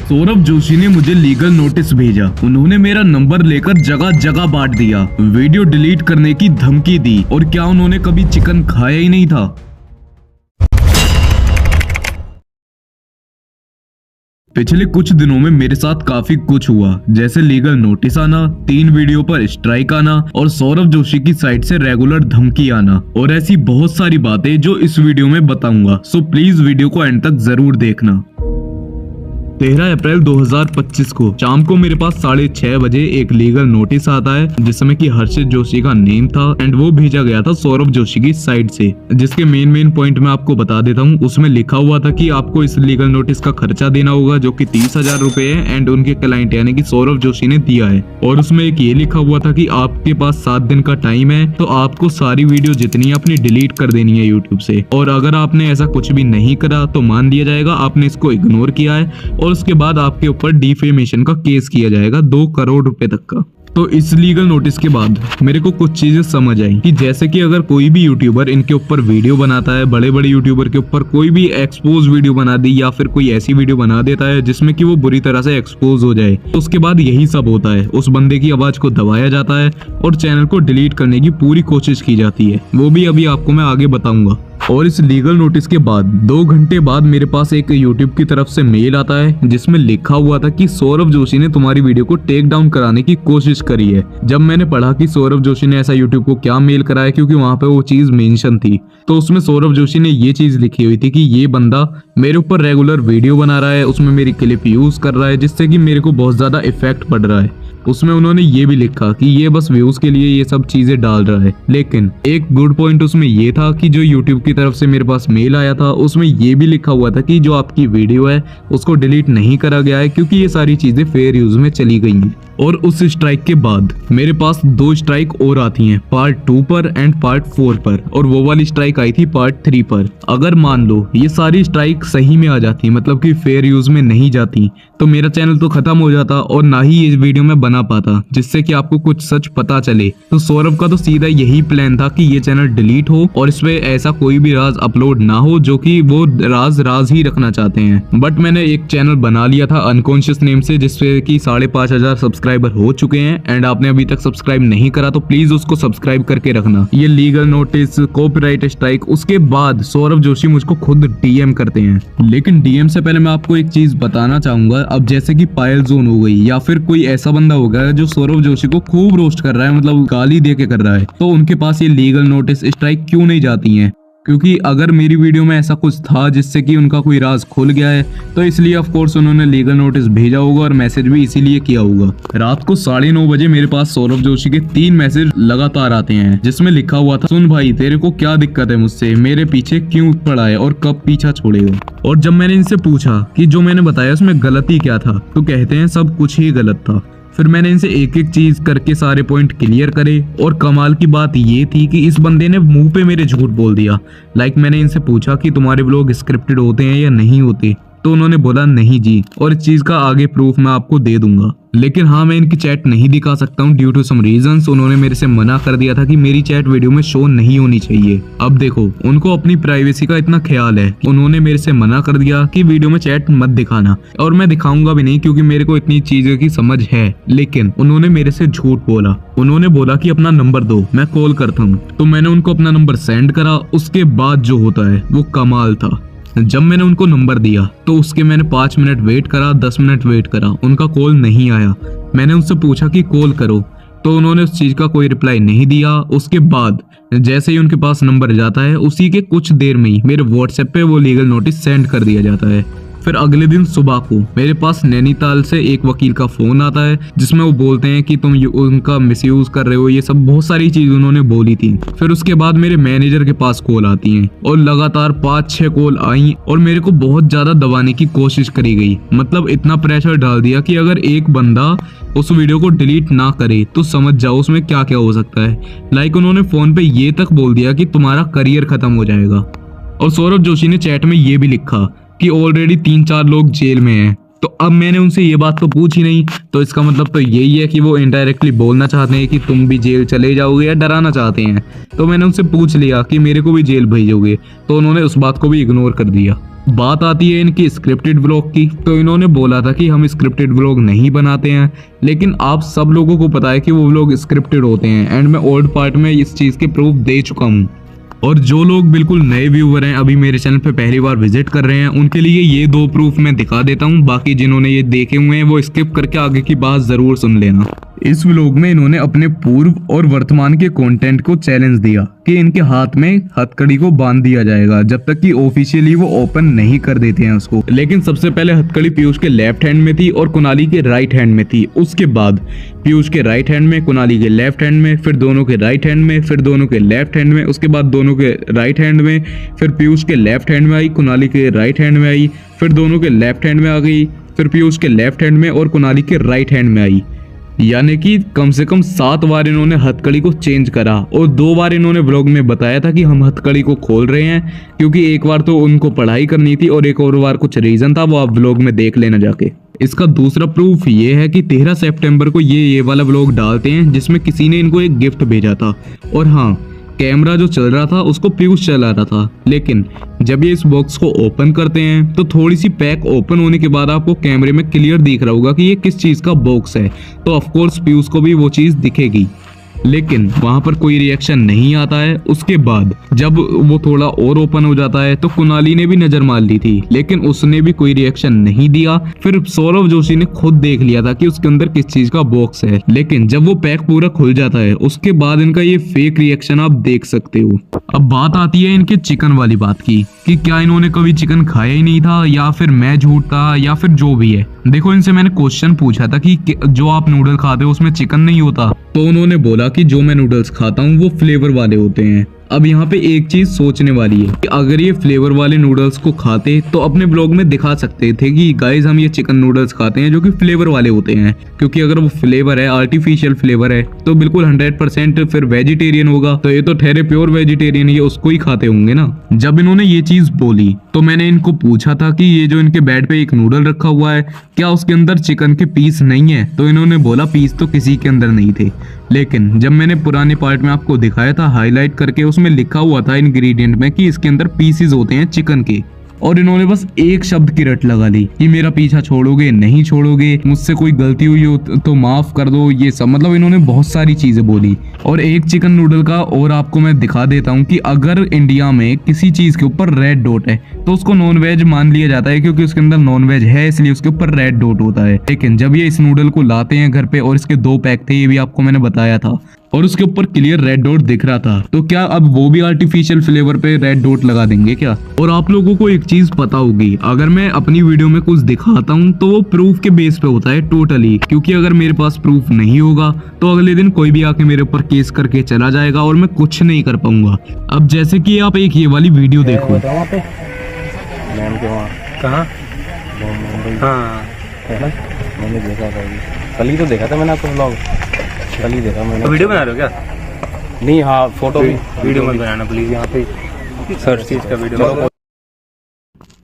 सौरभ जोशी ने मुझे legal notice भेजा। उन्होंने मेरा नंबर लेकर जगह जगह बांट दिया, वीडियो डिलीट करने की धमकी दी। और क्या उन्होंने कभी चिकन खाया ही नहीं था? पिछले कुछ दिनों में मेरे साथ काफी कुछ हुआ, जैसे लीगल नोटिस आना, 3 वीडियो पर स्ट्राइक आना और सौरभ जोशी की साइड से रेगुलर धमकी आना, और ऐसी बहुत सारी बातें जो इस वीडियो में बताऊंगा। सो प्लीज वीडियो को एंड तक जरूर देखना। 13 अप्रैल 2025 को शाम को मेरे पास 6:30 बजे एक लीगल नोटिस आता है, जिसमें कि हर्षित जोशी का नेम था एंड वो भेजा गया था सौरभ जोशी की साइड से। जिसके मेन पॉइंट मैं आपको बता देता हूँ। उसमें लिखा हुआ था कि आपको इस लीगल नोटिस का खर्चा देना होगा, जो कि 30,000 रुपए है एंड उनके क्लाइंट यानी कि सौरभ जोशी ने दिया है। और उसमें एक ये लिखा हुआ था कि आपके पास 7 दिन का टाइम है, तो आपको सारी वीडियो जितनी अपनी डिलीट कर देनी है यूट्यूब से। और अगर आपने ऐसा कुछ भी नहीं करा तो मान लिया जाएगा आपने इसको इग्नोर किया है, और उसके बाद आपके ऊपर डिफेमेशन का केस किया जाएगा 2 करोड़ रुपए तक का। तो इस लीगल नोटिस के बाद मेरे को कुछ चीजें समझ आई कि जैसे कि अगर कोई भी यूट्यूबर इनके ऊपर वीडियो बनाता है, बड़े बड़े यूट्यूबर के ऊपर कोई भी एक्सपोज वीडियो बना दी या फिर कोई ऐसी वीडियो बना देता है जिसमें कि वो बुरी तरह से एक्सपोज हो जाए, तो उसके बाद यही सब होता है। उस बंदे की आवाज को दबाया जाता है और चैनल को डिलीट करने की पूरी कोशिश की जाती है। वो भी अभी आपको मैं आगे बताऊंगा। और इस लीगल नोटिस के बाद 2 घंटे बाद मेरे पास एक यूट्यूब की तरफ से मेल आता है, जिसमें लिखा हुआ था कि सौरभ जोशी ने तुम्हारी वीडियो को टेक डाउन कराने की कोशिश करी है। जब मैंने पढ़ा कि सौरभ जोशी ने ऐसा यूट्यूब को क्या मेल करा है, क्योंकि वहां पे वो चीज मेंशन थी, तो उसमें सौरभ जोशी ने ये चीज लिखी हुई थी कि ये बंदा मेरे ऊपर रेगुलर वीडियो बना रहा है, उसमें मेरी क्लिप यूज कर रहा है, जिससे कि मेरे को बहुत ज्यादा इफेक्ट पड़ रहा है। उसमें उन्होंने ये भी लिखा कि ये बस व्यूज के लिए ये सब चीजें डाल रहा है। लेकिन एक गुड पॉइंट उसमें ये था कि जो यूट्यूब की तरफ से मेरे पास मेल आया था, उसमें ये भी लिखा हुआ था कि जो आपकी वीडियो है उसको डिलीट नहीं करा गया है, क्योंकि ये सारी चीजें फेयर यूज में चली गई हैं। और उस स्ट्राइक के बाद मेरे पास 2 स्ट्राइक और आती हैं, पार्ट 2 पर एंड पार्ट 4 पर, और वो वाली स्ट्राइक आई थी पार्ट 3 पर। अगर मान लो ये सारी स्ट्राइक सही में आ जाती, मतलब कि फेयर यूज में नहीं जाती, तो मेरा चैनल तो खत्म हो जाता और ना ही ये वीडियो में बना पाता, जिससे कि आपको कुछ सच पता चले। तो सौरभ का तो सीधा यही प्लान था कि ये चैनल डिलीट हो और इसमें ऐसा कोई भी राज अपलोड ना हो जो कि वो राज ही रखना चाहते हैं। बट मैंने एक चैनल बना लिया था अनकॉन्शियस नेम से, जिसपे कि 5,500 सब्सक्राइबर हो चुके हैं एंड आपने अभी तक सब्सक्राइब नहीं करा तो प्लीज उसको सब्सक्राइब करके रखना। ये लीगल नोटिस, कॉपीराइट स्ट्राइक, उसके बाद सौरभ जोशी मुझको खुद डीएम करते हैं। लेकिन डीएम से पहले मैं आपको एक चीज बताना चाहूंगा। अब जैसे कि पायल जोन हो गई या फिर कोई ऐसा बंदा होगा जो सौरभ जोशी को खूब रोस्ट कर रहा है, मतलब गाली दे के कर रहा है, तो उनके पास ये लीगल नोटिस स्ट्राइक क्यों नहीं जाती हैं? क्योंकि अगर मेरी वीडियो में ऐसा कुछ था जिससे कि उनका कोई राज खुल गया है, तो इसलिए ऑफ कोर्स उन्होंने लीगल नोटिस भेजा होगा और मैसेज भी इसीलिए किया होगा। रात को 9:30 बजे मेरे पास सौरभ जोशी के 3 मैसेज लगातार आते हैं, जिसमें लिखा हुआ था, सुन भाई तेरे को क्या दिक्कत है मुझसे, मेरे पीछे क्यों पड़ा है और कब पीछा छोड़ेगा। और जब मैंने इनसे पूछा कि जो मैंने बताया उसमें गलती क्या था, तो कहते हैं सब कुछ ही गलत था। फिर मैंने इनसे एक एक चीज करके सारे पॉइंट क्लियर करे, और कमाल की बात ये थी कि इस बंदे ने मुंह पे मेरे झूठ बोल दिया। मैंने इनसे पूछा कि तुम्हारे व्लॉग स्क्रिप्टेड होते हैं या नहीं होते, तो उन्होंने बोला नहीं जी, और इस चीज का आगे प्रूफ मैं आपको दे दूंगा। लेकिन हाँ, मैं इनकी चैट नहीं दिखा सकता हूँ ड्यू टू सम रीजंस। उन्होंने मेरे से मना कर दिया था कि मेरी चैट वीडियो में शो नहीं होनी चाहिए। अब देखो, उनको अपनी प्राइवेसी का इतना ख्याल है कि उन्होंने मेरे से मना कर दिया कि वीडियो में चैट मत दिखाना, और मैं दिखाऊंगा भी नहीं क्योंकि मेरे को इतनी चीजों की समझ है। लेकिन उन्होंने मेरे से झूठ बोला। उन्होंने बोला कि अपना नंबर दो, मैं कॉल करता हूँ। तो मैंने उनको अपना नंबर सेंड करा। उसके बाद जो होता है वो कमाल था। जब मैंने उनको नंबर दिया तो उसके मैंने 5 मिनट वेट करा, 10 मिनट वेट करा, उनका कॉल नहीं आया। मैंने उनसे पूछा कि कॉल करो, तो उन्होंने उस चीज का कोई रिप्लाई नहीं दिया। उसके बाद जैसे ही उनके पास नंबर जाता है, उसी के कुछ देर में ही मेरे व्हाट्सएप पे वो लीगल नोटिस सेंड कर दिया जाता है। फिर अगले दिन सुबह को मेरे पास नैनीताल से एक वकील का फोन आता है, जिसमें वो बोलते हैं कि तुम उनका मिसयूज कर रहे हो, ये सब बहुत सारी चीज उन्होंने बोली थी। फिर उसके बाद मेरे मैनेजर के पास कॉल आती हैं, और लगातार 5-6 कॉल आई, और मेरे को बहुत ज्यादा दबाने की कोशिश करी गई। मतलब इतना प्रेशर डाल दिया कि अगर एक बंदा उस वीडियो को डिलीट ना करे तो समझ जाओ उसमें क्या क्या हो सकता है। उन्होंने फोन पे ये तक बोल दिया कि तुम्हारा करियर खत्म हो जाएगा। और सौरभ जोशी ने चैट में ये भी लिखा कि ऑलरेडी 3-4 लोग जेल में हैं। तो अब मैंने उनसे ये बात तो पूछी नहीं, तो इसका मतलब तो यही है कि वो इनडायरेक्टली बोलना चाहते हैं कि तुम भी जेल चले जाओगे, या डराना चाहते हैं। तो मैंने उनसे पूछ लिया कि मेरे को भी जेल भेजोगे, तो उन्होंने उस बात को भी इग्नोर कर दिया। बात आती है इनकी स्क्रिप्टेड व्लॉग की, तो इन्होंने बोला था कि हम स्क्रिप्टेड व्लॉग नहीं बनाते हैं, लेकिन आप सब लोगों को पता है कि वो व्लॉग स्क्रिप्टेड होते हैं एंड मैं ओल्ड पार्ट में इस चीज के प्रूफ दे चुका हूँ। और जो लोग बिल्कुल नए व्यूअर हैं, अभी मेरे चैनल पे पहली बार विजिट कर रहे हैं, उनके लिए ये 2 प्रूफ मैं दिखा देता हूँ। बाकी जिन्होंने ये देखे हुए हैं वो स्किप करके आगे की बात जरूर सुन लेना। इस व्लॉग में इन्होंने अपने पूर्व और वर्तमान के कंटेंट को चैलेंज दिया कि इनके हाथ में हथकड़ी को बांध दिया जाएगा जब तक कि ऑफिशियली वो ओपन नहीं कर देते हैं उसको। लेकिन सबसे पहले हथकड़ी पीयूष के लेफ्ट हैंड में थी और कुणाली के राइट हैंड में थी। उसके बाद पीयूष के राइट हैंड में, कुणाली के लेफ्ट हैंड में, फिर दोनों के राइट हैंड में, फिर दोनों के लेफ्ट हैंड में, उसके बाद दोनों के राइट हैंड में, फिर पीयूष के लेफ्ट हैंड में आई, कुणाली के राइट हैंड में आई, फिर दोनों के लेफ्ट हैंड में आ गई, फिर पीयूष के लेफ्ट हैंड में और कुणाली के राइट हैंड में आई। यानी कि कम से कम 7 बार इन्होंने हथकड़ी को चेंज करा और 2 बार इन्होंने व्लॉग में बताया था कि हम हथकड़ी को खोल रहे हैं, क्योंकि एक बार तो उनको पढ़ाई करनी थी और एक और बार कुछ रीजन था, वो आप व्लॉग में देख लेना जाके। इसका दूसरा प्रूफ ये है कि 13 सितंबर को ये वाला व्लॉग डालते हैं जिसमें किसी ने इनको एक गिफ्ट भेजा था। और हाँ, कैमरा जो चल रहा था उसको पीयूष चला रहा था, लेकिन जब ये इस बॉक्स को ओपन करते हैं तो थोड़ी सी पैक ओपन होने के बाद आपको कैमरे में क्लियर दिख रहा होगा कि ये किस चीज का बॉक्स है, तो ऑफ कोर्स पीयूष को भी वो चीज दिखेगी, लेकिन वहां पर कोई रिएक्शन नहीं आता है। उसके बाद जब वो थोड़ा और ओपन हो जाता है तो कुणाली ने भी नजर मार ली थी, लेकिन उसने भी कोई रिएक्शन नहीं दिया। फिर सौरभ जोशी ने खुद देख लिया था कि उसके अंदर किस चीज का बॉक्स है, लेकिन जब वो पैक पूरा खुल जाता है उसके बाद इनका ये फेक रिएक्शन आप देख सकते हो। अब बात आती है इनके चिकन वाली बात की कि क्या इन्होंने कभी चिकन खाया ही नहीं था या फिर मैं झूठ था या फिर जो भी है। देखो, इनसे मैंने क्वेश्चन पूछा था कि जो आप नूडल खाते हो उसमें चिकन नहीं होता, तो उन्होंने बोला कि जो मैं नूडल्स खाता हूँ वो फ्लेवर वाले होते हैं। अब यहाँ पे एक चीज सोचने वाली है कि अगर ये फ्लेवर वाले नूडल्स को खाते तो अपने ब्लॉग में दिखा सकते थे कि गाइस हम ये चिकन नूडल्स खाते हैं जो कि फ्लेवर वाले होते हैं, क्योंकि अगर वो फ्लेवर है, आर्टिफिशियल फ्लेवर है, तो बिल्कुल 100% फिर वेजिटेरियन होगा। तो ये तो ठहरे प्योर वेजिटेरियन, ये उसको ही खाते होंगे ना। जब इन्होंने ये चीज बोली तो मैंने इनको पूछा था कि ये जो इनके बेड पे एक नूडल रखा हुआ है, क्या उसके अंदर चिकन के पीस नहीं है? तो इन्होंने बोला पीस तो किसी के अंदर नहीं थे। लेकिन जब मैंने पुराने पार्ट में आपको दिखाया था हाईलाइट करके, उसमें लिखा हुआ था इंग्रेडिएंट में कि इसके अंदर पीसेस होते हैं चिकन के, और इन्होंने बस एक शब्द की रट लगा ली कि मेरा पीछा छोड़ोगे नहीं छोड़ोगे, मुझसे कोई गलती हुई हो तो माफ कर दो, ये सब। मतलब इन्होंने बहुत सारी चीजें बोली। और एक चिकन नूडल का और आपको मैं दिखा देता हूँ कि अगर इंडिया में किसी चीज के ऊपर रेड डॉट है तो उसको नॉन वेज मान लिया जाता है, क्योंकि उसके अंदर नॉन वेज है इसलिए उसके ऊपर रेड डॉट होता है। लेकिन जब ये इस नूडल को लाते हैं घर पे, और इसके 2 पैक थे, ये भी आपको मैंने बताया था, और उसके ऊपर क्लियर रेड डॉट दिख रहा था, तो क्या अब वो भी आर्टिफिशियल फ्लेवर पे रेड डॉट लगा देंगे क्या? और आप लोगों को एक चीज पता होगी, अगर मैं अपनी वीडियो में कुछ दिखाता हूँ तो वो प्रूफ के बेस पे होता है टोटली, क्योंकि अगर मेरे पास प्रूफ नहीं होगा तो अगले दिन कोई भी आके मेरे ऊपर केस करके चला जाएगा और मैं कुछ नहीं कर पाऊंगा। अब जैसे कि आप एक ये वाली वीडियो देखो, मैम के वहाँ कहाँ? हाँ, मैंने देखा था, कल ही तो देखा था मैंने आपका ब्लॉग, कल ही देखा मैंने। तो वीडियो बना रहे हो क्या? नहीं, हाँ फोटो भी, वीडियो मत बनाना प्लीज, यहाँ पे सर्च चीज का वीडियो।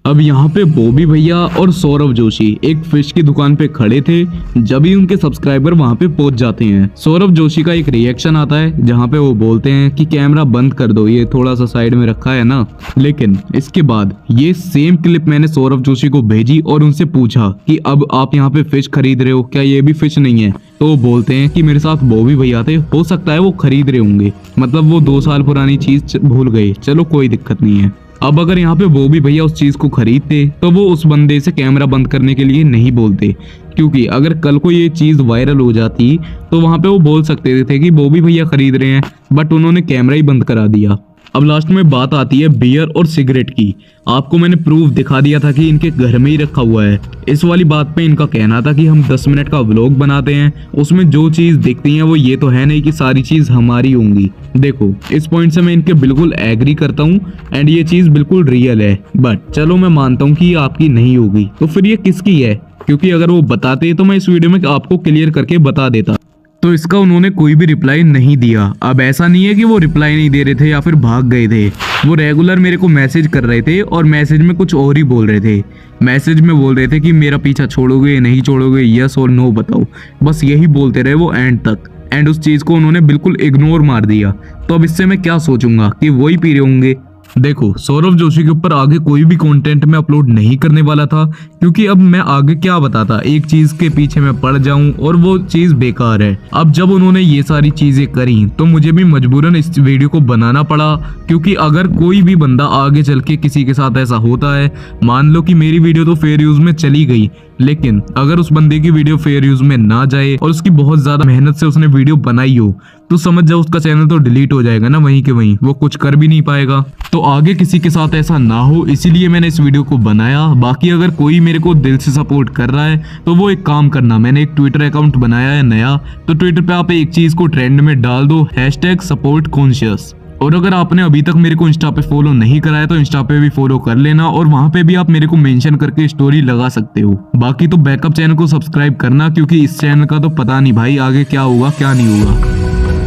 अब यहाँ पे बॉबी भैया और सौरभ जोशी एक फिश की दुकान पे खड़े थे, जब ही उनके सब्सक्राइबर वहाँ पे पहुंच जाते हैं। सौरभ जोशी का एक रिएक्शन आता है जहाँ पे वो बोलते हैं कि कैमरा बंद कर दो, ये थोड़ा सा साइड में रखा है ना। लेकिन इसके बाद ये सेम क्लिप मैंने सौरभ जोशी को भेजी और उनसे पूछा कि अब आप यहाँ पे फिश खरीद रहे हो, क्या ये भी फिश नहीं है? तो वो बोलते हैं कि मेरे साथ बॉबी भैया थे, हो सकता है वो खरीद रहे होंगे, मतलब वो 2 साल पुरानी चीज भूल गए, चलो कोई दिक्कत नहीं है। अब अगर यहाँ पे बॉबी भैया उस चीज को खरीदते तो वो उस बंदे से कैमरा बंद करने के लिए नहीं बोलते, क्योंकि अगर कल को ये चीज वायरल हो जाती तो वहां पे वो बोल सकते थे कि बॉबी भैया खरीद रहे हैं, बट उन्होंने कैमरा ही बंद करा दिया। अब लास्ट में बात आती है बियर और सिगरेट की। आपको मैंने प्रूफ दिखा दिया था कि इनके घर में ही रखा हुआ है। इस वाली बात पे इनका कहना था कि हम 10 मिनट का व्लॉग बनाते हैं, उसमें जो चीज दिखती है वो ये तो है नहीं कि सारी चीज हमारी होंगी। देखो, इस पॉइंट से मैं इनके बिल्कुल एग्री करता हूँ एंड ये चीज बिल्कुल रियल है, बट चलो मैं मानता हूँ कि ये आपकी नहीं होगी, तो फिर ये किसकी है? क्योंकि अगर वो बताते तो मैं इस वीडियो में आपको क्लियर करके बता देता। तो इसका उन्होंने कोई भी रिप्लाई नहीं दिया। अब ऐसा नहीं है कि वो रिप्लाई नहीं दे रहे थे या फिर भाग गए थे, वो रेगुलर मेरे को मैसेज कर रहे थे और मैसेज में कुछ और ही बोल रहे थे। मैसेज में बोल रहे थे कि मेरा पीछा छोड़ोगे नहीं छोड़ोगे, यस और नो बताओ, बस यही बोलते रहे वो एंड तक। एंड उस चीज को उन्होंने बिल्कुल इग्नोर मार दिया। तो अब इससे मैं क्या सोचूंगा कि वही पी रहे होंगे। देखो, सौरभ जोशी के ऊपर आगे कोई भी कंटेंट मैं अपलोड नहीं करने वाला था, क्योंकि अब मैं आगे क्या बताता, एक चीज के पीछे मैं पड़ जाऊं और वो चीज बेकार है। अब जब उन्होंने ये सारी चीजें करी तो मुझे भी मजबूरन इस वीडियो को बनाना पड़ा, क्योंकि अगर कोई भी बंदा आगे चल के किसी के साथ ऐसा होता है, मान लो कि मेरी वीडियो तो फेयर यूज में चली गई, लेकिन अगर उस बंदे की वीडियो फेयर यूज में ना जाए और उसकी बहुत ज्यादा मेहनत से उसने वीडियो बनाई हो, तो समझ जाओ उसका चैनल तो डिलीट हो जाएगा ना, वहीं के वहीं, वो कुछ कर भी नहीं पाएगा। तो आगे किसी के साथ ऐसा ना हो, इसीलिए मैंने इस वीडियो को बनाया। बाकी अगर कोई मेरे को दिल से सपोर्ट कर रहा है तो वो एक काम करना, मैंने एक ट्विटर अकाउंट बनाया है नया, तो ट्विटर पे आप एक चीज को ट्रेंड में डाल दो, #SupportConscious। और अगर आपने अभी तक मेरे को इंस्टा पे फॉलो नहीं करा है तो इंस्टा पे भी फॉलो कर लेना, और वहां पे भी आप मेरे को मेंशन करके स्टोरी लगा सकते हो। बाकी तो बैकअप चैनल को सब्सक्राइब करना, क्योंकि इस चैनल का तो पता नहीं भाई आगे क्या होगा क्या नहीं होगा।